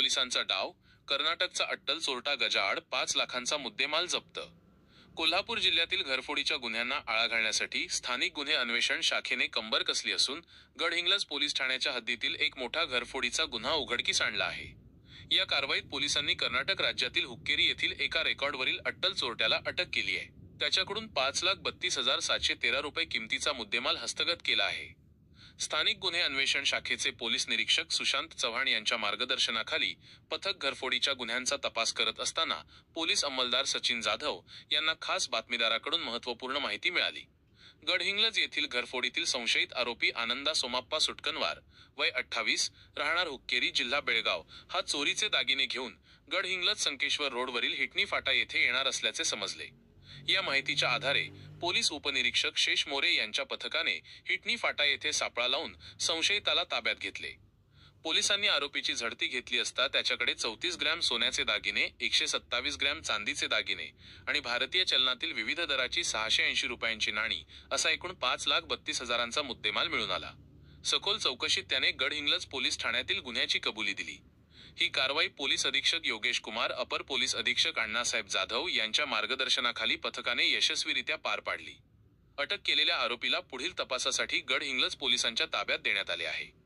पोलिसांचा डाव, कर्नाटकचा अट्टल चोरटा गजाआड 5 लाखांचा मुद्देमाल जप्त। कोल्हापूर जिल्ह्यातील घरफोडीच्या गुन्ह्यांना आळा घालण्यासाठी स्थानिक गुन्हे अन्वेषण शाखेने कंबर कसली असून गडहिंग्लज पोलीस ठाण्याच्या हद्दीतील एक मोठा घरफोडीचा गुन्हा उघडकीस आणला आहे। या कारवाईत पोलिसांनी कर्नाटक राज्यातील हुक्केरी येथील एका रेकॉर्डवरील अट्टल चोरट्याला अटक केली आहे। त्याच्याकडून 5,32,713 रुपये किमतीचा मुद्देमाल हस्तगत केला आहे। स्थानिक गुन्हे अन्वेषण शाखेचे पोलीस निरीक्षक सुशांत चव्हाण यांच्या मार्गदर्शनाखाली पथक घरफोडीच्या गुन्ह्यांचा तपास करत असताना पोलीस अंमलदार सचिन जाधव यांना खास बातमीदाराकडून महत्त्वपूर्ण माहिती मिळाली। गडहिंग्लज येथील घरफोडीतील संशयित आरोपी आनंदा सोमाप्पा सुटकनवार, वय 28, राहणार हुक्केरी, जिल्हा बेळगाव, हा चोरीचे दागिने घेऊन गडहिंग्लज संकेश्वर रोडवरील हिटणी फाटा येथे येणार असल्याचे समजले। या माहितीच्या आधारे पोलीस उपनिरीक्षक शेष मोरे यांच्या पथकाने हिटणी फाटा येथे सापळा लावून संशयिताला ताब्यात घेतले। पोलिसांनी आरोपीची झडती घेतली असता त्याच्याकडे 34 ग्रॅम सोन्याचे दागिने, 127 ग्रॅम चांदीचे दागिने आणि भारतीय चलनातील विविध दराची 680 रुपयांची नाणी असा एकूण 5,32,000चा मुद्देमाल मिळून आला। सखोल चौकशीत त्याने गडहिंग्लज पोलीस ठाण्यातील गुन्ह्याची कबुली दिली। ही कारवाई पोलीस अधीक्षक योगेश कुमार, अपर पोलीस अधीक्षक अण्णासाहेब जाधव यांच्या मार्गदर्शनाखाली पथकाने यशस्वीरित्या पार पाडली। अटक केलेल्या आरोपीला पुढील तपासासाठी गडहिंग्लज पोलिसांच्या ताब्यात देण्यात आले आहे।